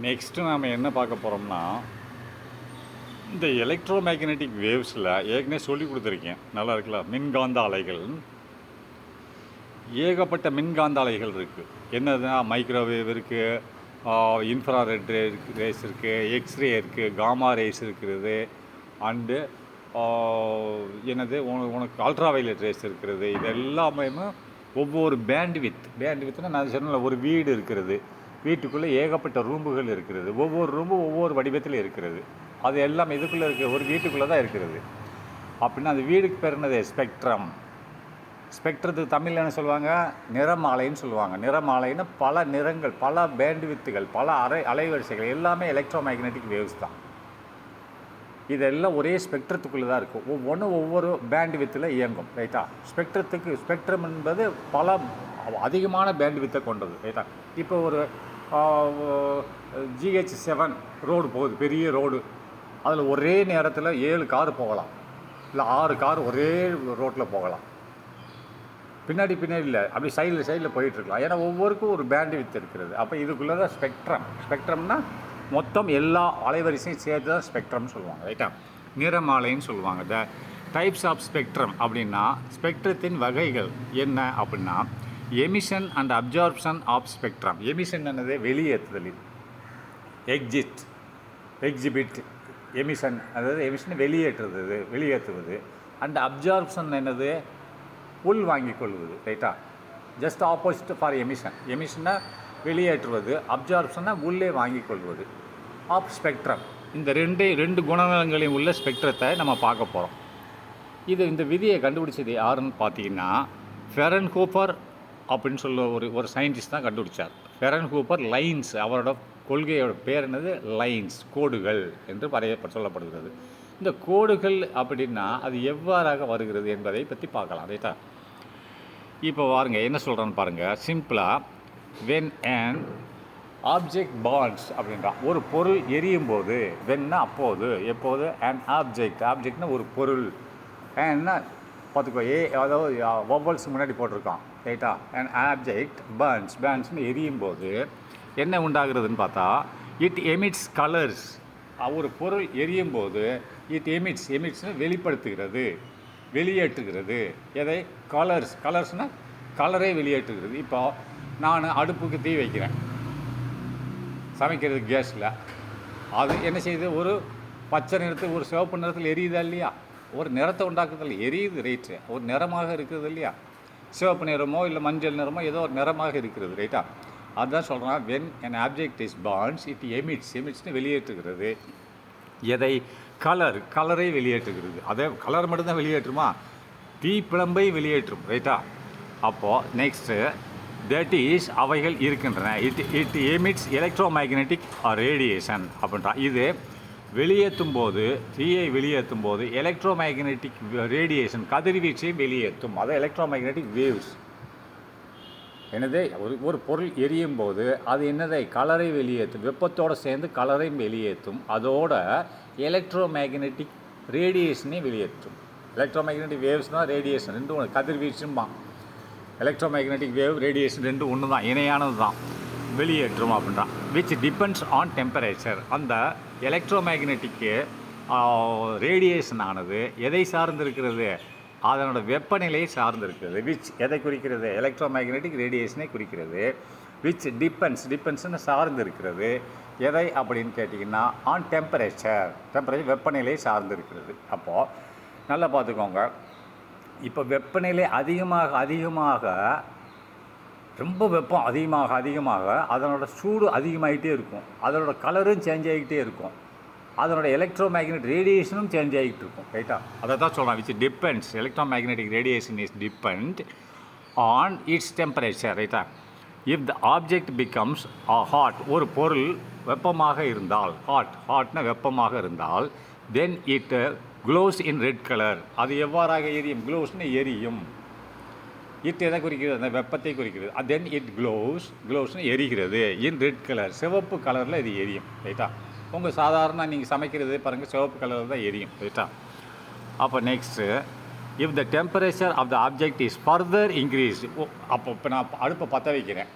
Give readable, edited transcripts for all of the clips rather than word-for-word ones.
Next நாம் என்ன பார்க்க போகிறோம்னா, இந்த எலக்ட்ரோ மேக்னெட்டிக் வேவ்ஸில் ஏற்கனவே சொல்லி கொடுத்துருக்கேன். நல்லா இருக்குல்ல? மின்காந்த அலைகள், ஏகப்பட்ட மின்காந்த அலைகள் இருக்குது. என்னதுன்னா மைக்ரோவேவ் இருக்குது, இன்ஃப்ராரெட் ரேஸ் இருக்குது, எக்ஸ்ரே இருக்குது, காமா ரேஸ் இருக்கிறது, அண்டு என்னது உனக்கு அல்ட்ரா வயலட் ரேஸ் இருக்கிறது. இது எல்லாமே ஒவ்வொரு பேண்ட்வித்னா நான் சொன்ன ஒரு வீடு இருக்கிறது, வீட்டுக்குள்ளே ஏகப்பட்ட ரூம்புகள் இருக்கிறது, ஒவ்வொரு ரூமும் ஒவ்வொரு வடிவத்தில் இருக்கிறது. அது எல்லாம் இதுக்குள்ளே இருக்கிற ஒரு வீட்டுக்குள்ளே தான் இருக்கிறது. அப்படின்னா அந்த வீடுக்கு பேர் என்னது? ஸ்பெக்ட்ரம். ஸ்பெக்ட்ரத்துக்கு தமிழில் என்ன சொல்லுவாங்க? நிறமாலைன்னு சொல்லுவாங்க. நிறமாலைன்னு பல நிறங்கள், பல பேண்ட்வித்துகள், பல அலைவரிசைகள் எல்லாமே எலக்ட்ரோ மேக்னெட்டிக் வேவ்ஸ் தான். இதெல்லாம் ஒரே ஸ்பெக்ட்ரத்துக்குள்ளே தான் இருக்கும். ஒவ்வொன்றும் ஒவ்வொரு பேண்ட்வித்தில் இயங்கும். ரைட்டா? ஸ்பெக்ட்ரம் என்பது பல அதிகமான பேண்ட்வித்தை கொண்டது. ரைட்டா? இப்போ ஒரு GH7 ரோடு போகுது, பெரிய ரோடு. அதில் ஒரே நேரத்தில் 7 கார் போகலாம், இல்லை 6 கார் ஒரே ரோட்டில் போகலாம். பின்னாடி இல்லை, அப்படி சைடில் போயிட்டுருக்கலாம். ஏன்னா ஒவ்வொருக்கும் ஒரு பேண்ட்வித் இருக்கிறது. அப்போ இதுக்குள்ளே தான் ஸ்பெக்ட்ரம்னா மொத்தம் எல்லா அலைவரிசையும் சேர்த்து தான் ஸ்பெக்ட்ரம்னு சொல்லுவாங்க. ரைட்டா? நிறமாலைன்னு சொல்லுவாங்க. த டைப்ஸ் ஆஃப் ஸ்பெக்ட்ரம் அப்படின்னா, ஸ்பெக்ட்ரத்தின் வகைகள் என்ன அப்படின்னா, emission and absorption of spectrum. Emission என்னது? வெளியேற்றுதல். எக்ஸிபிட் எமிஷன், அதாவது எமிஷன் வெளியேற்றுவது. அண்ட் அப்சார்ப்ஷன் என்னது? உள் வாங்கிக் கொள்வது. ரைட்டா? ஜஸ்ட் ஆப்போசிட் ஃபார் எமிஷனை வெளியேற்றுவது, அப்சார்ப்ஷனை உள்ளே வாங்கிக் கொள்வது ஆஃப் ஸ்பெக்ட்ரம். இந்த ரெண்டு குணநலங்களையும் உள்ள ஸ்பெக்ட்ரத்தை நம்ம பார்க்க போகிறோம். இந்த விதியை கண்டுபிடிச்சது யாருன்னு பார்த்தீங்கன்னா, ஃபெரன்ஹோஃபர் அப்படின்னு சொல்ல ஒரு சயின்டிஸ்ட் தான் கண்டுபிடிச்சார். ஃபெரன்ஹோஃபர் லைன்ஸ், அவரோட கொள்கையோட பேர் என்னது? லைன்ஸ், கோடுகள் என்று சொல்லப்படுகிறது. இந்த கோடுகள் அப்படின்னா அது எவ்வாறாக வருகிறது என்பதை பற்றி பார்க்கலாம். ரைட்டா? இப்போ பாருங்க என்ன சொல்கிறான்னு பாருங்கள். சிம்பிளாக, வென் அண்ட் ஆப்ஜெக்ட் பாண்ட்ஸ் அப்படின்றான். ஒரு பொருள் எரியும் போது, வென்னா அப்போது, எப்போது, அண்ட் ஆப்ஜெக்ட்னா ஒரு பொருள், ஏன்னா பார்த்துக்கோ, அதாவது வவ்வல்ஸ் முன்னாடி போட்டிருக்கான். ரைட்டா? அண்ட் ஆப்ஜெக்ட் பேர்ன்ஸ்னு எரியும் போது என்ன உண்டாகிறதுன்னு பார்த்தா, இட் எமிட்ஸ் கலர்ஸ். ஒரு பொருள் எரியும் போது இட் எமிட்ஸ்னு வெளியேற்றுகிறது. எதை? கலர்ஸ்னால் கலரை வெளியேற்றுகிறது. இப்போ நான் அடுப்புக்கு தீ வைக்கிறேன், சமைக்கிறது கேஸில். அது என்ன செய்யுது? ஒரு பச்சை நிறத்தில், ஒரு சிவப்பு நிறத்தில் எரியுதா இல்லையா? ஒரு நிறத்தை உண்டாக்குறதில்ல, எரியுது. ரைட்டு? ஒரு நிறமாக இருக்கிறது இல்லையா? சிவப்பு நிறமோ இல்லை மஞ்சள் நிறமோ ஏதோ ஒரு நிறமாக இருக்கிறது. ரைட்டா? அதுதான் சொல்கிறான், when an object is bonds it எமிட்ஸ்னு வெளியேற்றுகிறது. எதை? கலரை வெளியேற்றுகிறது. அதே கலர் மட்டும்தான் வெளியேற்றுமா? தீப்பிழம்பை வெளியேற்றும். ரைட்டா? அப்போது நெக்ஸ்ட்டு, தட் இஸ் அவைகள் இருக்கின்றன. It emits electro magnetic radiation அப்படின்றான். இது தீயை வெளியேற்றும் போது எலக்ட்ரோ மேக்னெட்டிக் ரேடியேஷன், கதிர்வீச்சை வெளியேற்றும். அதை எலக்ட்ரோ மேக்னெட்டிக் வேவ்ஸ். என்னது? ஒரு பொருள் எரியும் போது அது என்னதை? கலரை வெளியேற்றும். வெப்பத்தோடு சேர்ந்து கலரையும் வெளியேற்றும். அதோட எலக்ட்ரோ மேக்னெட்டிக் ரேடியேஷனை வெளியேற்றும். எலக்ட்ரோ மேக்னெட்டிக் வேவ்ஸ்னால் ரேடியேஷன் ரெண்டும் ஒன்று, கதிர்வீச்சுமா. எலக்ட்ரோ மேக்னெட்டிக் வேவ், ரேடியேஷன் ரெண்டும் ஒன்று தான், இணையானது தான். வெளியேற்றும் அப்படின்றான். Which depends on temperature. அந்த எலக்ட்ரோ மேக்னெட்டிக்கு ரேடியேஷன் ஆனது எதை சார்ந்திருக்கிறது? அதனோட வெப்பநிலையை சார்ந்திருக்கிறது. விச் எதை குறிக்கிறது? எலக்ட்ரோ மேக்னெட்டிக் ரேடியேஷனை குறிக்கிறது. விச் டிபெண்ட்ஸ்னு சார்ந்திருக்கிறது. எதை அப்படின்னு கேட்டிங்கன்னா, ஆன் டெம்பரேச்சர் வெப்பநிலையை சார்ந்திருக்கிறது. அப்போது நல்லா பார்த்துக்கோங்க. இப்போ வெப்பநிலை அதிகமாக ரொம்ப வெப்பம் அதிகமாக அதனோட சூடு அதிகமாகிட்டே இருக்கும். அதனோட கலரும் சேஞ்ச் ஆகிக்கிட்டே இருக்கும். அதனோட எலக்ட்ரோ மேக்னெட்டிக் ரேடியேஷனும் சேஞ்ச் ஆகிட்டு இருக்கும். ரைட்டா? அதை தான் சொல்கிறான். Which depends, electro magnetic radiation is depend on its temperature. ரைட்டா? If the object becomes hot, ஒரு பொருள் வெப்பமாக இருந்தால், ஹாட்னா வெப்பமாக இருந்தால், then it glows in red colour. அது எவ்வாறாக எரியும்? க்ளோஸ்னு எரியும். இட் எதை குறிக்கிறது? அந்த வெப்பத்தை குறிக்கிறது. தென் இட் க்ளோஸ்னு எரிகிறது. இன் ரெட் கலர், சிவப்பு கலரில் இது எரியும். ரைட்டா? உங்கள் சாதாரண நீங்கள் சமைக்கிறது பாருங்கள், சிவப்பு கலரில் தான் எரியும். ரைட்டா? அப்போ next, if the temperature of the object is further increase. அப்போ இப்போ நான் அடுப்பை பற்ற வைக்கிறேன்,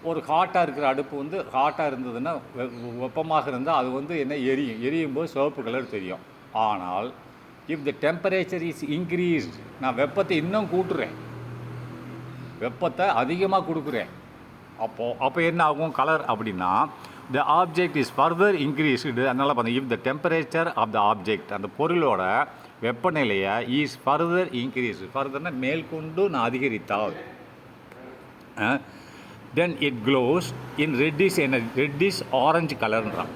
ஒரு ஹாட்டாக இருக்கிற அடுப்பு வந்து ஹாட்டாக இருந்ததுன்னா வெப்பமாக இருந்தால் அது வந்து என்ன எரியும் போது சிவப்பு கலர் தெரியும். ஆனால் if the temperature is increased, நான் வெப்பத்தை இன்னும் கூட்டுறேன், வெப்பத்தை அதிகமாக கொடுக்குறேன், அப்போ என்ன ஆகும் கலர் அப்படின்னா the object is further increased. அதனால் பார்த்தா if the temperature of the object, அந்த பொருளோட வெப்பநிலையை இஸ் ஃபர்தர் இன்க்ரீஸ்டு, ஃபர்தர்னா மேற்கொண்டு நான் அதிகரித்தால், தென் இட் க்ளோஸ் இன் ரெட்டிஷ், என்ன ரெட்டிஷ் ஆரஞ்சு கலர்ன்றான்.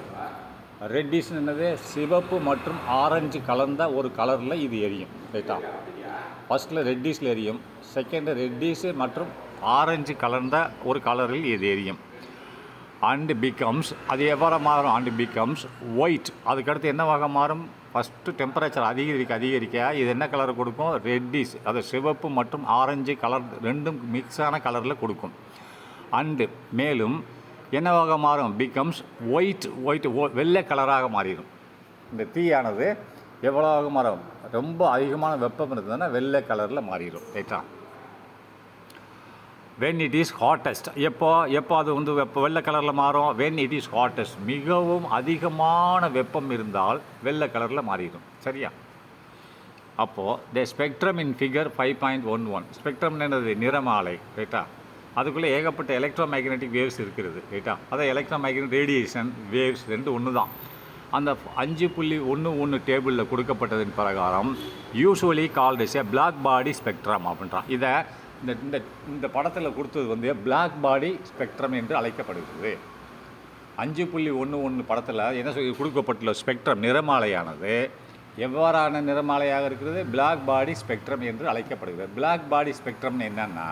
ரெட்டிஷ் என்னது, சிவப்பு மற்றும் ஆரஞ்சு கலந்த ஒரு கலரில் இது எரியும். ரைட்டா, ஃபஸ்ட்டில் ரெட்டிஷில் எரியும், செகண்டு ரெட்டிஷு மற்றும் ஆரஞ்சு கலந்த ஒரு கலரில் இது எரியும். அண்டு பிகம்ஸ், அது எவ்வாறு மாறும், அண்டு பிகம்ஸ் ஒயிட். அதுக்கடுத்து என்னவாக மாறும், ஃபஸ்ட்டு டெம்பரேச்சர் அதிகரிக்க இது என்ன கலரை கொடுக்கும், ரெட்டிஷ், அது சிவப்பு மற்றும் ஆரஞ்சு கலர் ரெண்டும் மிக்ஸான கலரில் கொடுக்கும். அண்டு மேலும் என்னவாக மாறும், பிகம்ஸ் ஒயிட், வெள்ளை கலராக மாறிடும். இந்த தீயானது எவ்வளவாக மாறும், ரொம்ப அதிகமான வெப்பம் இருந்ததுன்னா வெள்ளை கலரில் மாறிடும். ரைட்டா, வென் இட் இஸ் ஹாட்டஸ்ட், எப்போ அது வந்து வெள்ளை கலரில் மாறும், வென் இட் இஸ் ஹாட்டஸ்ட், மிகவும் அதிகமான வெப்பம் இருந்தால் வெள்ளை கலரில் மாறிடும். சரியா, அப்போது the spectrum in figure 5.11, spectrum என்னது, நிறமாலை. ரைட்டா, அதுக்குள்ளே ஏகப்பட்ட எலக்ட்ரோ மேக்னெட்டிக் வேவ்ஸ் இருக்கிறது. ரைட்டா, அதை எலக்ட்ரோ மேக்னெட்டிக் ரேடியேஷன் வேவ்ஸ் ரெண்டு ஒன்று தான். அந்த 5.11 டேபிளில் கொடுக்கப்பட்டதின் பிரகாரம் usually called a black body spectrum அப்படின்றான். இதை இந்த படத்தில் கொடுத்தது வந்து பிளாக் பாடி ஸ்பெக்ட்ரம் என்று அழைக்கப்படுகிறது. 5.11 படத்தில் என்ன கொடுக்கப்பட்டுள்ள ஸ்பெக்ட்ரம் நிறமாலையானது எவ்வாறான நிறமாலையாக இருக்கிறது, பிளாக் பாடி ஸ்பெக்ட்ரம் என்று அழைக்கப்படுகிறது. பிளாக் பாடி ஸ்பெக்ட்ரம்னு என்னென்னா,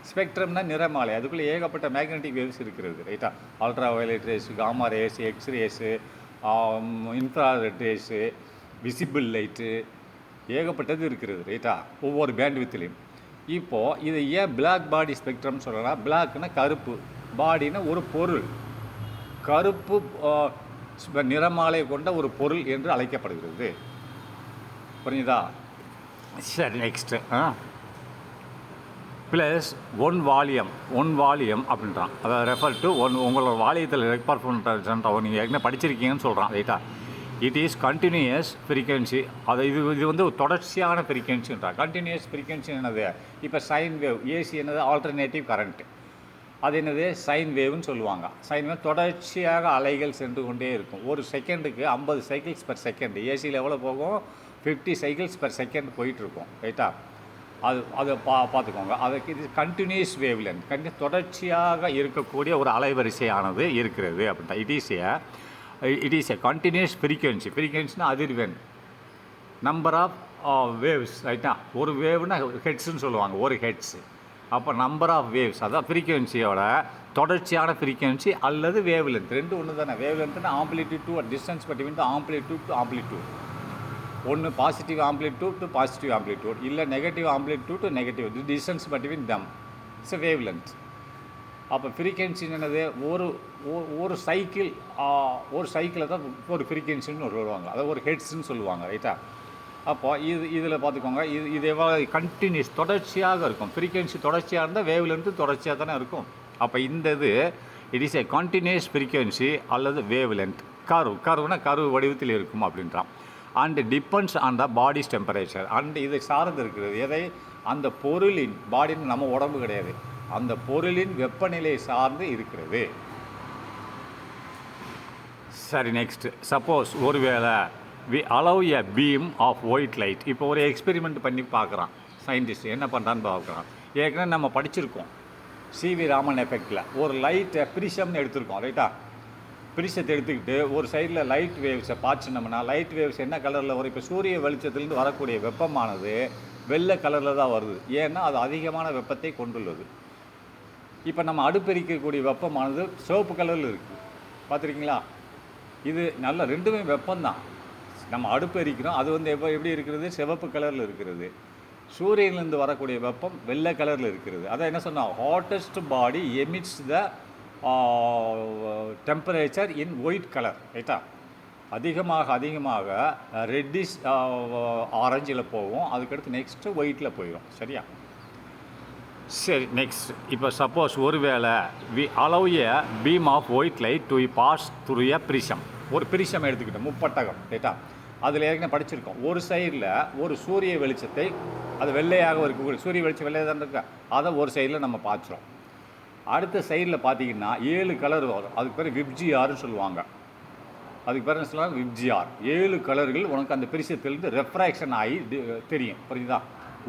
ஸ்பெக்ட்ரம்னா நிறமாலை, அதுக்குள்ளே ஏகப்பட்ட மேக்னெட்டிக் வேவ்ஸ் இருக்கிறது. ரைட்டா, ultra violet rays, gamma rays, X rays, infrared rays, visible light, ஏகப்பட்டது இருக்கிறது. ரைட்டா, ஒவ்வொரு பேண்ட் வித்துலேயும். இப்போது இதை ஏன் பிளாக் பாடி ஸ்பெக்ட்ரம் சொல்லலாம், பிளாக்னா கருப்பு, பாடினா ஒரு பொருள், கருப்பு நிறமாலை கொண்ட ஒரு பொருள் என்று அழைக்கப்படுகிறது. புரியுதா? சரி, நெக்ஸ்ட்டு ப்ளஸ் ஒன் வால்யூம் அப்படின்றான். அதாவது ரெஃபர் டு உங்களோட வால்யத்தில் ரெஃபர் பண்ணுறன்ற நீங்கள் ஏற்கனவே படிச்சிருக்கீங்கன்னு சொல்கிறான். ரைட்டா, இட் இஸ் கண்டினியூஸ் ஃப்ரீக்வன்சி, அது இது வந்து ஒரு தொடர்ச்சியான ஃப்ரீக்வன்சின்றான். கண்டினியூஸ் ஃப்ரீக்வன்சி என்னது, இப்போ சைன் வேவ், ஏசி என்னது ஆல்டர்னேட்டிவ் கரண்ட்டு, அது என்னது சைன் வேவ்னு சொல்லுவாங்க. சைன் வேவ் தொடர்ச்சியாக அலைகள் சென்று கொண்டே இருக்கும். ஒரு செகண்டுக்கு 50 சைக்கிள்ஸ் பர் செகண்ட், ஏசியில் எவ்வளோ போகும், 50 சைக்கிள்ஸ் பர் செகண்ட் போயிட்டுருக்கும். ரைட்டா, அது பார்த்துக்கோங்க. அதுக்கு இது கண்டினியூஸ் வேவ் லென்த், தொடர்ச்சியாக இருக்கக்கூடிய ஒரு அலைவரிசையானது இருக்கிறது அப்படின்ட்டா. இட் இஸ் எ கண்டினியூஸ் ஃப்ரீக்வன்சினா அதிர்வெண், நம்பர் ஆஃப் வேவ்ஸ். ரைட்டா, ஒரு வேவ்னா ஹெட்ஸ்ன்னு சொல்லுவாங்க, ஒரு ஹெட்ஸு. அப்போ நம்பர் ஆஃப் வேவ்ஸ், அதான் ஃப்ரீக்வன்சியோட தொடர்ச்சியான ஃப்ரீக்வன்சி அல்லது வேவ் லென்த், ரெண்டு ஒன்று தானே. வேவ் லென்த்னா amplitude to distance between the amplitude to amplitude, ஒன்று positive amplitude to positive amplitude, இல்லை negative amplitude to negative, distance between them, it's a wave length. அப்போ ஃப்ரீக்வன்சி என்னது, ஒரு சைக்கிளை தான் ஒரு ஃப்ரீக்வன்சின்னு சொல்லுவாங்க, அதாவது ஒரு ஹெட்ஸ்ன்னு சொல்லுவாங்க. ரைட்டா, அப்போ இதில் பார்த்துக்கோங்க, இது எவ்வளோ கண்டினியூஸ் தொடர்ச்சியாக இருக்கும். ஃப்ரீக்வன்சி தொடர்ச்சியாக இருந்தால் வேவ் லென்த்து தொடர்ச்சியாக தானே இருக்கும். அப்போ இந்த it is a continuous frequency அல்லது வேவ் லென்த். கர்வ்னா கர்வ் வடிவத்தில் இருக்கும் அப்படின்றான். And depends on the body's temperature, and இதை சார்ந்து இருக்கிறது எதை, அந்த பொருளின், பாடின்னு நம்ம உடம்பு கிடையாது, அந்த பொருளின் வெப்பநிலை சார்ந்து இருக்கிறது. சரி, நெக்ஸ்ட் சப்போஸ் ஒருவேளை we allow a beam of white light. இப்போ ஒரு எக்ஸ்பெரிமெண்ட் பண்ணி பார்க்குறான் சயின்டிஸ்ட், என்ன பண்ணுறான்னு பார்க்குறான். ஏற்கனவே நம்ம படிச்சிருக்கோம் சிவி ராமன் எஃபெக்டில், ஒரு லைட்டை பிரிசம்னு எடுத்திருக்கோம். ரைட்டா, பிரிசத்தை எடுத்துக்கிட்டு ஒரு சைடில் லைட் வேவ்ஸை பார்த்துனோம்னா, லைட் வேவ்ஸ் என்ன கலரில் வரும், இப்போ சூரிய வெளிச்சத்துலேருந்து வரக்கூடிய வெப்பமானது வெள்ளை கலரில் தான் வருது. ஏன்னா அது அதிகமான வெப்பத்தை கொண்டுள்ளது. இப்போ நம்ம அடுப்பெரிக்கக்கூடிய வெப்பமானது சிவப்பு கலரில் இருக்குது, பார்த்துருக்கீங்களா? இது நல்ல ரெண்டுமே வெப்பம்தான். நம்ம அடுப்பு எரிக்கிறோம், அது வந்து எப்படி இருக்கிறது, சிவப்பு கலரில் இருக்கிறது. சூரியனிலிருந்து வரக்கூடிய வெப்பம் வெள்ளை கலரில் இருக்கிறது. அதான் என்ன சொன்னால், hottest body emits the temperature in white colour. ரைட்டா, அதிகமாக ரெட்டிஷ் ஆரஞ்சில் போகும், அதுக்கடுத்து நெக்ஸ்ட்டு ஒயிட்டில் போயிடும். சரியா, சரி, நெக்ஸ்ட். இப்போ சப்போஸ் ஒருவேளை we allow a beam of white light to pass through a prism. ஒரு பிரிசம் எடுத்துக்கிட்டோம், முப்பட்டகம், ரைட்டா? அதில் ஏற்கனவே படிச்சிருக்கோம். ஒரு சைடில் ஒரு சூரிய வெளிச்சத்தை, அது வெள்ளையாக இருக்கக்கூடிய சூரிய வெளிச்சம் வெள்ளையாக தான் இருக்கா, அதை ஒரு சைடில் நம்ம பார்த்துறோம். அடுத்த சைடில் பார்த்தீங்கன்னா 7 கலர் வரும். அதுக்கு பேர் விப்ஜிஆர்னு சொல்லுவாங்க. அதுக்கு பேர் என்ன சொல்லுவாங்க? விப்ஜிஆர். 7 கலர்கள் உனக்கு அந்த பிரிசத்திலிருந்து ரெஃப்ராக்ஷன் ஆகி தெரியும், புரியுதா?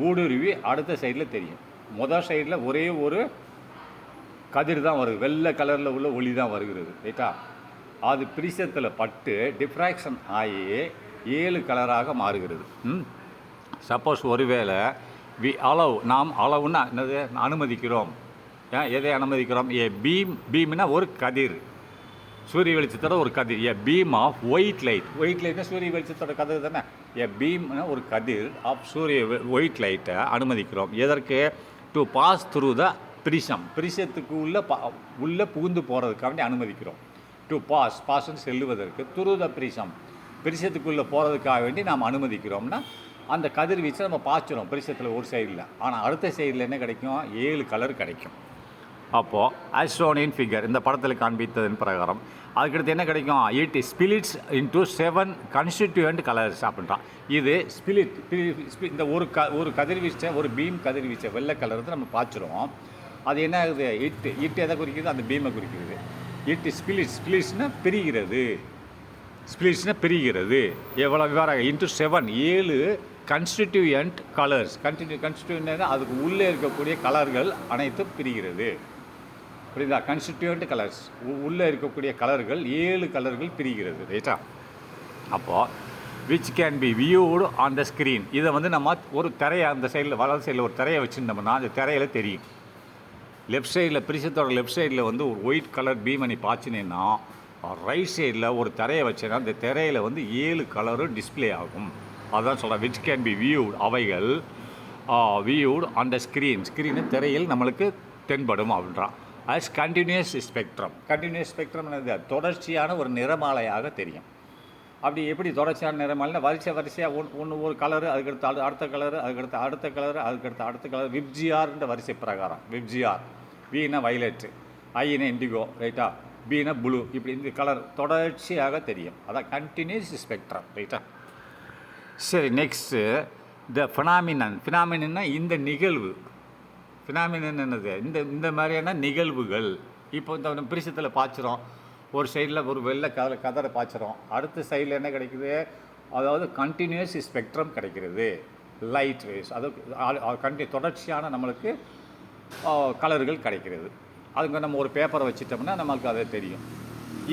ஊடுருவி அடுத்த சைடில் தெரியும். மொதல் சைடில் ஒரே ஒரு கதிர் தான் வருது, வெள்ளை கலரில் உள்ள ஒளி தான் வருகிறது, ரைட்டா? அது பிரிசத்தில் பட்டு டிஃப்ராக்ஷன் ஆகி 7 கலராக மாறுகிறது. சப்போஸ் ஒருவேளை நாம் அளவுன்னா என்னது, அனுமதிக்கிறோம். எதை அனுமதிக்கிறோம்? பீம்னா ஒரு கதிர், சூரிய வெளிச்சத்தோட ஒரு கதிர். பீம் ஆஃப் ஒயிட் லைட்னா சூரிய வெளிச்சத்தோட கதிர் தானே. பீம்னா ஒரு கதிர் ஆஃப் சூரிய ஒயிட் லைட்டை அனுமதிக்கிறோம். எதற்கு? டு பாஸ் த்ரூ த பிரிசத்துக்கு உள்ளே புகுந்து போகிறதுக்காக அனுமதிக்கிறோம். டு பாஸ்ன்னு செல்லுவதற்கு, த்ரூ த பிரிசத்துக்குள்ளே போகிறதுக்காக வேண்டி நாம் அனுமதிக்கிறோம்னா அந்த கதிர்வீச்சை நம்ம பாய்ச்சிரும் பிரிசத்தில் ஒரு சைடில். ஆனால் அடுத்த சைடில் என்ன கிடைக்கும்? 7 கலர் கிடைக்கும். அப்போது ஆஸ்ட்ரோனியன் ஃபிகர் இந்த படத்தில் காண்பித்ததன் பிரகாரம் அதுக்கடுத்து என்ன கிடைக்கும்? இட் ஸ்பிலிட்ஸ் இன்டூ 7 கன்ஸ்டிடியூயன்ட் கலர்ஸ் அப்படின்றான். இது இந்த ஒரு கதிர்வீச்சை, ஒரு பீம் கதிர்வீச்சை வெள்ளை கலர் நம்ம பாய்ச்சிரும். அது என்ன ஆகுது? இட்டு எதை குறிக்கிறது? அந்த பீமை குறிக்கிறது. இட் ஸ்பிலிட்ஸ்னா பிரிகிறது. எவ்வளோ விவரம்? Into 7 கன்ஸ்டிடியூயன்ட் colours. கன்ஸ்டிடியூயன்ட் அதுக்கு உள்ளே இருக்கக்கூடிய கலர்கள் அனைத்தும் பிரிகிறது, புரியுதா? கன்ஸ்டிடியூயன்ட் கலர்ஸ், உள்ளே இருக்கக்கூடிய கலர்கள் 7 கலர்கள் பிரிகிறது, ரைட்டா? அப்போது which can be viewed on the screen. இதை நம்ம ஒரு திரையை, அந்த சைடில் வலது சைடில் ஒரு திரையை வச்சுருந்தோம்னா அந்த திரையில் தெரியும். லெஃப்ட் சைடில் பிரிசத்தோட லெஃப்ட் சைடில் ஒரு ஒயிட் கலர் பீமணி பாய்ச்சினேன்னா, ரைட் சைடில் ஒரு திரையை வச்சேன்னா அந்த திரையில் 7 கலரும் டிஸ்பிளே ஆகும். அதுதான் சொல்கிறேன், விச் கேன் பி வியூட். அவைகள் வியூட் ஆன் த ஸ்க்ரீனை திரையில் நம்மளுக்கு தென்படும் அப்படின்றான். அஸ் கண்டினியூஸ் ஸ்பெக்ட்ரம் என்னது? தொடர்ச்சியான ஒரு நிறமாலையாக தெரியும். அப்படி எப்படி தொடர்ச்சியான நிறமாலைனா வரிசையாக ஒரு கலரு, அதுக்கடுத்து அடுத்த கலரு, அதுக்கடுத்து அடுத்த கலர். விப்ஜிஆர்ன்ற வரிசை பிரகாரம். விப்ஜிஆர், வீனா வைலட்டு, ஐனா இண்டிகோ, ரைட்டா? பீனா ப்ளூ, இப்படி இந்த கலர் தொடர்ச்சியாக தெரியும். அதான் கண்டினியூஸ் ஸ்பெக்ட்ரம், ரைட்டா? சரி, நெக்ஸ்ட்டு த ஃபினாமினன்னா இந்த நிகழ்வு. ஃபினாமினன் என்னது? இந்த மாதிரியான நிகழ்வுகள். இப்போ இந்த பிரிசத்தில் பாய்ச்சிரும், ஒரு சைடில் ஒரு வெள்ளை கதரை பாய்ச்சிரும், அடுத்த சைடில் என்ன கிடைக்குது? அதாவது கண்டினியூஸ் ஸ்பெக்ட்ரம் கிடைக்கிறது, லைட் வேஸ். அது தொடர்ச்சியான நம்மளுக்கு கலர்கள் கிடைக்கிறது. அதுக்கு நம்ம ஒரு பேப்பரை வச்சுட்டோம்னா நமக்கு அதை தெரியும்.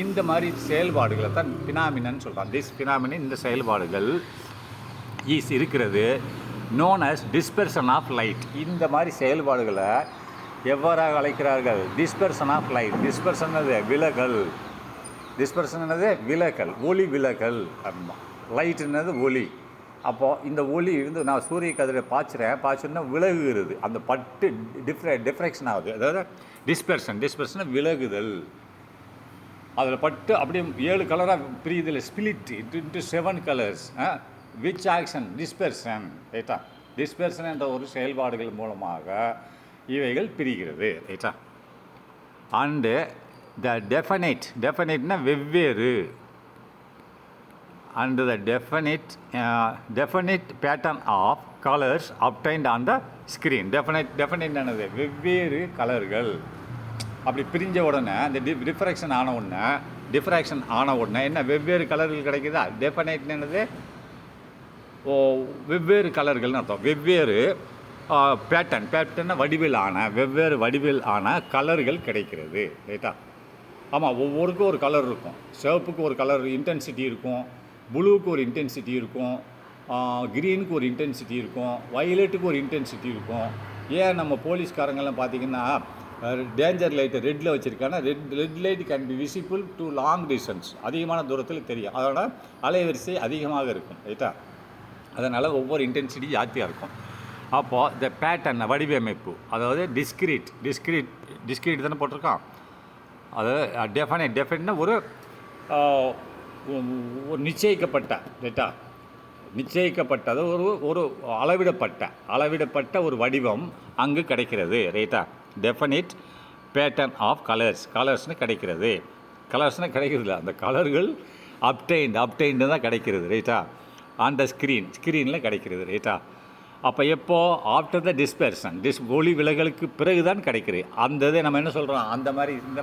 இந்த மாதிரி செயல்பாடுகளை தான் ஃபினாமினன் சொல்கிறான். ஃபினாமினன் இந்த செயல்பாடுகள் இருக்கிறது known as dispersion of light. இந்த மாதிரி செயல்பாடுகளை எவ்வாறாக அழைக்கிறார்கள்? dispersion of light. dispersion என்னது? விலகல். dispersion என்னது? விலகல், ஒளி விலகல் அப்படின்னா. லைட் என்னது? ஒளி. அப்போது இந்த ஒளி நான் சூரிய கதிரை பாய்ச்சினா விலகுகிறது, அந்த பட்டு டிஃப்ராக்ஷன் ஆகுது. அதாவது டிஸ்பெர்ஷன் விலகுதல். அதில் பட்டு அப்படியே 7 கலராக பிரியுதில் split into 7 colours. Which action? Dispersion, ரைட்டா? டிஸ்பெர்ஷன் என்ற ஒரு செயல்பாடுகள் மூலமாக இவைகள் பிரிகிறது, ரைட்டா? அண்டு த டெஃபனைட்னா வெவ்வேறு. And the definite pattern of colours obtained on the screen. Definite என்னது? வெவ்வேறு கலர்கள். அப்படி பிரிஞ்ச உடனே அந்த டிஃப்ராக்ஷன் ஆன உடனே என்ன வெவ்வேறு கலர்கள் கிடைக்குதா? டெஃபனைட் என்னது? வெவ்வேறு கலர்கள்னு அர்த்தம். வெவ்வேறு பேட்டர்னா வெவ்வேறு வடிவில் ஆன கலர்கள் கிடைக்கிறது, ரைட்டா? ஆமாம், ஒவ்வொருக்கும் ஒரு கலர் இருக்கும். சிவப்புக்கு ஒரு கலர் இன்டென்சிட்டி இருக்கும், ப்ளூவுக்கு ஒரு இன்டென்சிட்டி இருக்கும், க்ரீனுக்கு ஒரு இன்டென்சிட்டி இருக்கும், வயலட்டுக்கு ஒரு இன்டென்சிட்டி இருக்கும். ஏன் நம்ம போலீஸ்காரங்கெல்லாம் பார்த்திங்கன்னா டேஞ்சர் லைட்டை ரெட்டில் வச்சுருக்காங்கன்னா red light can be visible to long distance. அதிகமான தூரத்தில் தெரியும், அதோட அலைவரிசை அதிகமாக இருக்கும், ரைட்டா? அதனால் ஒவ்வொரு இன்டென்சிட்டி ஜாஸ்தியாக இருக்கும். அப்போது இந்த பேட்டர்ன் வடிவமைப்பு, அதாவது டிஸ்கிரீட் தானே போட்டிருக்கான். அதாவது டெஃபனைட்னா ஒரு நிச்சயிக்கப்பட்ட, ரைட்டா? நிச்சயிக்கப்பட்டது ஒரு ஒரு அளவிடப்பட்ட ஒரு வடிவம் அங்கு கிடைக்கிறது. ரைட்டா? டெஃபனிட் பேட்டர்ன் ஆஃப் கலர்ஸ்னு கிடைக்கிறது. கலர்ஸ்னால் கிடைக்கிறதில்ல, அந்த கலர்கள் அப்டைண்டு தான் கிடைக்கிறது. ரைட்டா? ஆன் த ஸ்க்ரீனில் கிடைக்கிறது. ரைட்டா? அப்போ எப்போ ஆஃப்டர் த டிஸ்பெர்ஷன் ஒளி விலகலுக்கு பிறகு தான் கிடைக்கிறது. அந்த இதை நம்ம என்ன சொல்கிறோம், இந்த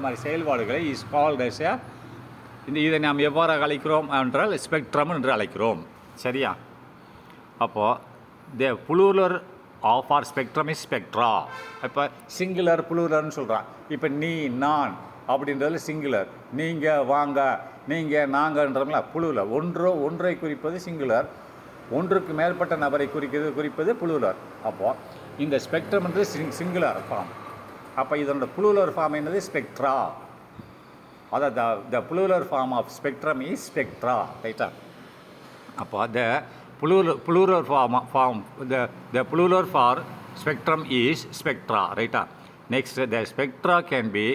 மாதிரி செயல்பாடுகளை இஸ் கால்ட் எஸ் இதை நாம் எவ்வாறு அழைக்கிறோம் என்றால் ஸ்பெக்ட்ரம் என்று அழைக்கிறோம். சரியா? அப்போது the plural of our spectrum is spectra. இப்போ சிங்குலர் புளூரல்னு சொல்கிறான். இப்போ நீ நான் அப்படின்றதுல சிங்குலர், நீங்கள் வாங்க நீங்கள் நாங்கன்றோம்ல புளூரல். ஒன்றை குறிப்பது சிங்குலர், ஒன்றுக்கு மேற்பட்ட நபரை குறிப்பது புளூரல். அப்போது இந்த ஸ்பெக்ட்ரம் என்று சிங்குலர் ஃபார்ம். அப்போ இதனோட புளூரல் ஃபார்ம் என்னது? ஸ்பெக்ட்ரா. அதாவது the plural form of spectrum is spectra. ரைட்டா? அப்போ the plural for spectrum is spectra. Right? Next, the spectra can be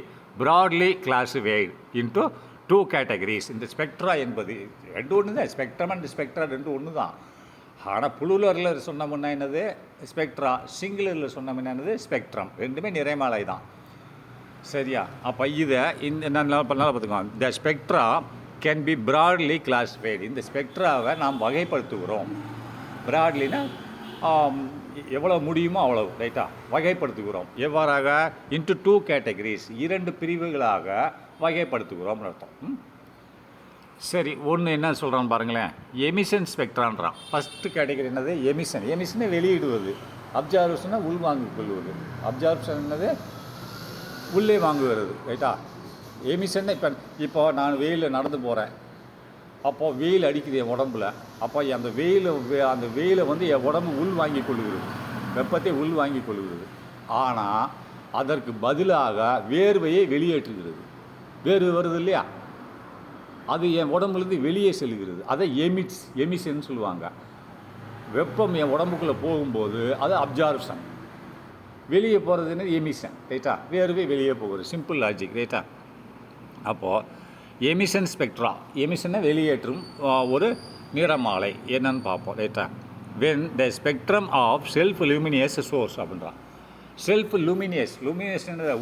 broadly classified into two categories. இந்த ஸ்பெக்ட்ரா என்பது ரெண்டு ஒன்று தான், ஸ்பெக்ட்ரம் அண்ட் ஸ்பெக்ட்ரா ரெண்டு ஒன்று தான். ஆனால் புளூரலில் சொன்னோம்னா என்னது ஸ்பெக்ட்ரா, சிங்குலரில் சொன்னோம்னா என்னது ஸ்பெக்ட்ரம். ரெண்டுமே நிறைமாலை தான். சரியா? அப்போ இதை நல்லா பார்த்துக்கோங்க. The spectra can be broadly classified. இந்த ஸ்பெக்ட்ராவை நாம் வகைப்படுத்துகிறோம். ப்ராட்லினா எவ்வளோ முடியுமோ அவ்வளவு. ரைட்டா? வகைப்படுத்துகிறோம். எவ்வாறாக? இன்ட்டு டூ கேட்டகரிஸ், இரண்டு பிரிவுகளாக வகைப்படுத்துகிறோம்னு அர்த்தம். சரி, ஒன்று என்ன சொல்கிறான்னு பாருங்களேன். எமிஷன் ஸ்பெக்ட்ரான்றான். ஃபஸ்ட்டு கேட்டகரி என்னது? எமிஷனை வெளியிடுவது. அப்சார்ப்ஷனை உள்வாங்கிக் கொள்வது. அப்சார்ப்ஷன் என்னது? உள்ளே வாங்குகிறது. ரைட்டா? எமிஷன் இப்போ நான் வெயிலில் நடந்து போகிறேன், அப்போது வெயில் அடிக்குது என் உடம்புல. அப்போ அந்த வெயிலை வந்து என் உடம்பு உள் வாங்கி கொள்கிறது, வெப்பத்தை உள் வாங்கி கொள்கிறது. ஆனால் அதற்கு பதிலாக வேர்வையை வெளியேற்றுகிறது. வேர்வை வருது இல்லையா, அது என் உடம்புலேருந்து வெளியே செல்கிறது. அதை எமிஷன் சொல்லுவாங்க. வெப்பம் என் உடம்புக்குள்ளே போகும்போது அது அப்சார்ப்ஷன். வெளியே போகிறதுன்னு எமிஷன். ரைட்டா? வேர்வை வெளியே போகிறது. Simple logic. ரைட்டா? அப்போது எமிஷன் ஸ்பெக்ட்ரா, எமிஷனை வெளியேற்றும் ஒரு நிறமாலை என்னன்னு பார்ப்போம். ரைட்டா? When the spectrum of self luminous source அப்படின்றான். செல்ஃப் லூமினியஸ்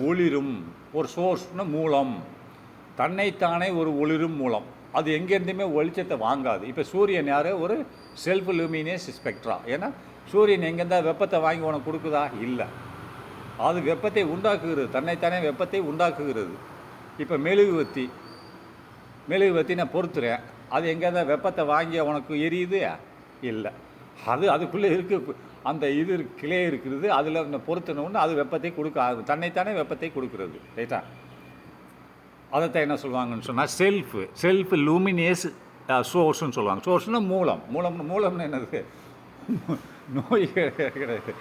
ஒளிரும் ஒரு சோர்ஸ்னு மூலம், தன்னைத்தானே ஒரு ஒளிரும் மூலம். அது எங்கேருந்துமே வெளிச்சத்தை வாங்காது. இப்போ சூரியன் யார்? ஒரு செல்ஃப் லூமினியஸ் ஸ்பெக்ட்ரா. ஏன்னா சூரியன் எங்கேருந்தா வெப்பத்தை வாங்கி உனக்கு கொடுக்குதா? இல்லை. அது வெப்பத்தை உண்டாக்குகிறது, தன்னைத்தானே வெப்பத்தை உண்டாக்குகிறது. இப்போ மெழுகுவத்தி நான் பொறுத்துறேன், அது எங்கேருந்தா வெப்பத்தை வாங்கி உனக்கு எரியுது? இல்லை. அதுக்குள்ளே அந்த கிளே இருக்கிறது, அதில் பொறுத்தணுன்னு அது வெப்பத்தை கொடுக்க, தன்னைத்தானே வெப்பத்தை கொடுக்குறது. ரைட்டா? அதைத்தான் என்ன சொல்லுவாங்கன்னு சொன்னால் செல்ஃப் லூமினியஸ் சோர்ஸ்ன்னு சொல்லுவாங்க. சோர்ஸ்னால் மூலம்னு என்னது? நோய் கிடையாது,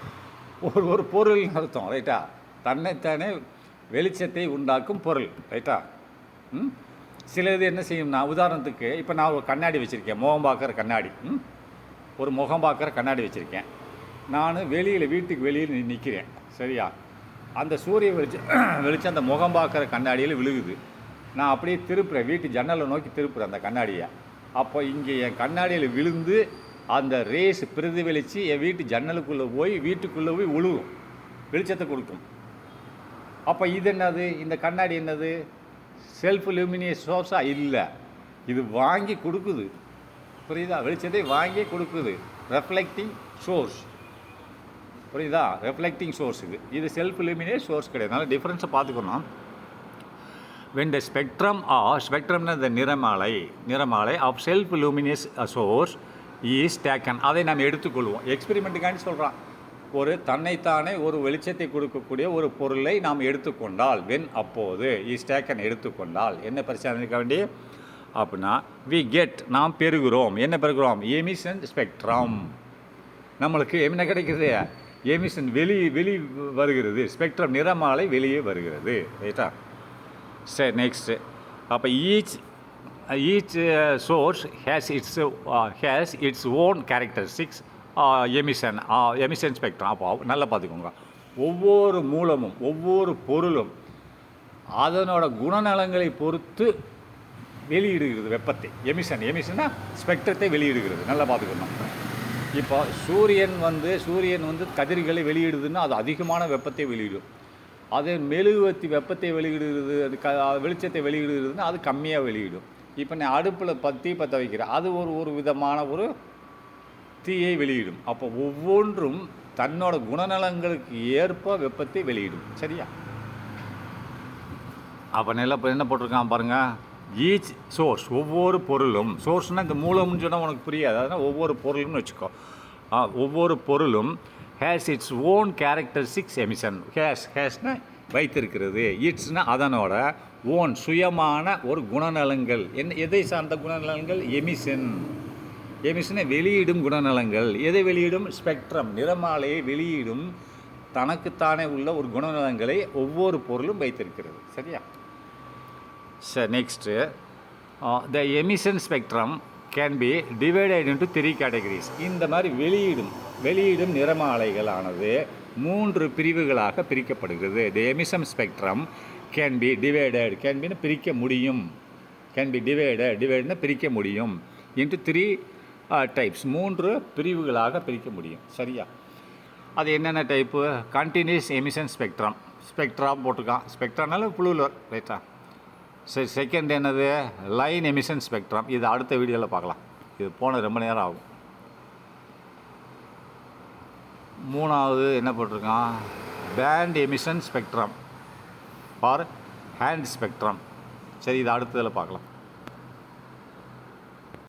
ஒரு பொருள்னு அர்த்தம். ரைட்டா? தன்னைத்தானே வெளிச்சத்தை உண்டாக்கும் பொருள். ரைட்டா? சில இது என்ன செய்யும்னா, உதாரணத்துக்கு இப்போ நான் ஒரு கண்ணாடி வச்சுருக்கேன், முகம் பார்க்குற கண்ணாடி. ஒரு முகம் பார்க்குற கண்ணாடி வச்சுருக்கேன். நான் வீட்டுக்கு வெளியில் நிற்கிறேன். சரியா? அந்த சூரிய வெளிச்சம் அந்த முகம் பார்க்குற கண்ணாடியில் விழுகுது. நான் அப்படியே திருப்புறேன், வீட்டு ஜன்னலை நோக்கி திருப்புறேன் அந்த கண்ணாடியை. அப்போ இங்கே என் கண்ணாடியில் விழுந்து அந்த ரேஸ் பிரதிபலித்து என் வீட்டு ஜன்னலுக்குள்ளே போய் வீட்டுக்குள்ளே போய் விழுகும், வெளிச்சத்தை கொடுக்கும். அப்போ இது என்னது? இந்த கண்ணாடி என்னது? செல்ஃப் லூமினியஸ் சோர்ஸாக? இல்லை, இது வாங்கி கொடுக்குது. புரியுதா? வெளிச்சத்தை வாங்கி கொடுக்குது. Reflecting source. புரியுதா? Reflecting source. இது செல்ஃப் லூமினியஸ் சோர்ஸ் கிடையாது. அதனால் டிஃப்ரென்ஸை பார்த்துக்கணும். when the spectrum the நிறமாலை of self luminous source is taken, அதை நாம் எடுத்துக்கொள்வோம். எக்ஸ்பெரிமெண்ட்டுக்காண்டி சொல்கிறான். ஒரு தன்னைத்தானே ஒரு வெளிச்சத்தை கொடுக்கக்கூடிய ஒரு பொருளை நாம் எடுத்துக்கொண்டால், அப்போது இஸ் டேக்கன் எடுத்துக்கொண்டால் என்ன பிரச்சனை இருக்க வேண்டிய அப்படின்னா, வி கெட் நாம் பெறுகிறோம். என்ன பெறுகிறோம்? Emission spectrum. நம்மளுக்கு என்ன கிடைக்குது? எமிஷன் வெளி வருகிறது. ஸ்பெக்ட்ரம் நிறமாலை வெளியே வருகிறது. ரைட்டா? சரி, நெக்ஸ்ட்டு. அப்போ each source has its own characteristics emission spectrum. அப்போ நல்லா பார்த்துக்கோங்க. ஒவ்வொரு மூலமும் ஒவ்வொரு பொருளும் அதனோட குணநலங்களை பொறுத்து வெளியிடுகிறது வெப்பத்தை. எமிஷன்னா ஸ்பெக்ட்ரத்தை வெளியிடுகிறது. நல்லா பார்த்துக்கணும். இப்போ சூரியன் வந்து கதிர்களை வெளியிடுதுன்னா அது அதிகமான வெப்பத்தை வெளியிடும். அது மெழுகுவர்த்தி வெப்பத்தை வெளியிடுகிறது, அது வெளிச்சத்தை வெளியிடுகிறதுன்னா அது கம்மியாக வெளியிடும். இப்போ நான் அடுப்பில் தீ பற்ற வைக்கிறேன், அது ஒரு விதமான ஒரு தீயை வெளியிடும். அப்போ ஒவ்வொன்றும் தன்னோட குணநலங்களுக்கு ஏற்ப வெப்பத்தை வெளியிடும். சரியா? அப்போ இப்போ என்ன போட்டிருக்கான் பாருங்கள், ஈச் சோர்ஸ், ஒவ்வொரு பொருளும், சோர்ஸ்னால் இந்த மூலம்னு சொன்னால் உனக்கு புரியாது, அதனால் ஒவ்வொரு பொருளும்னு வச்சுக்கோ. ஒவ்வொரு பொருளும் has its own characteristics emission. ஹேஸ்னால் வைத்திருக்கிறது, இட்ஸ்னால் அதனோட ஓன் சுயமான ஒரு குணநலங்கள். எதை சார்ந்த குணநலங்கள்? எமிஷனை வெளியிடும் குணநலங்கள். எதை வெளியிடும்? ஸ்பெக்ட்ரம், நிறமாலையை வெளியிடும் தனக்குத்தானே உள்ள ஒரு குணநலங்களை ஒவ்வொரு பொருளும் வைத்திருக்கிறது. சரியா? சரி, next, the emission spectrum can be divided into 3 categories. இந்த மாதிரி வெளியிடும் நிறமாலைகளானது 3 பிரிவுகளாக பிரிக்கப்படுகிறது. The emission spectrum can be divided, can பிரிக்க முடியும், கேன் பி டிவைடுன்னு பிரிக்க முடியும் இன்ட்டு 3 டைப்ஸ், 3 பிரிவுகளாக பிரிக்க முடியும். சரியா? அது என்னென்ன டைப்பு? கண்டினியூஸ் எமிஷன் ஸ்பெக்ட்ரம் போட்டிருக்கான். ஸ்பெக்ட்ரானால புளூலர், ரைட்டா? சரி, செகண்ட் என்னது? Line emission spectrum. இது அடுத்த வீடியோவில் பார்க்கலாம், இது போன ரொம்ப நேரம் ஆகும். மூணாவது என்ன போட்டிருக்கான்? Band emission spectrum for hand spectrum. சரி, இது அடுத்ததில் பார்க்கலாம்.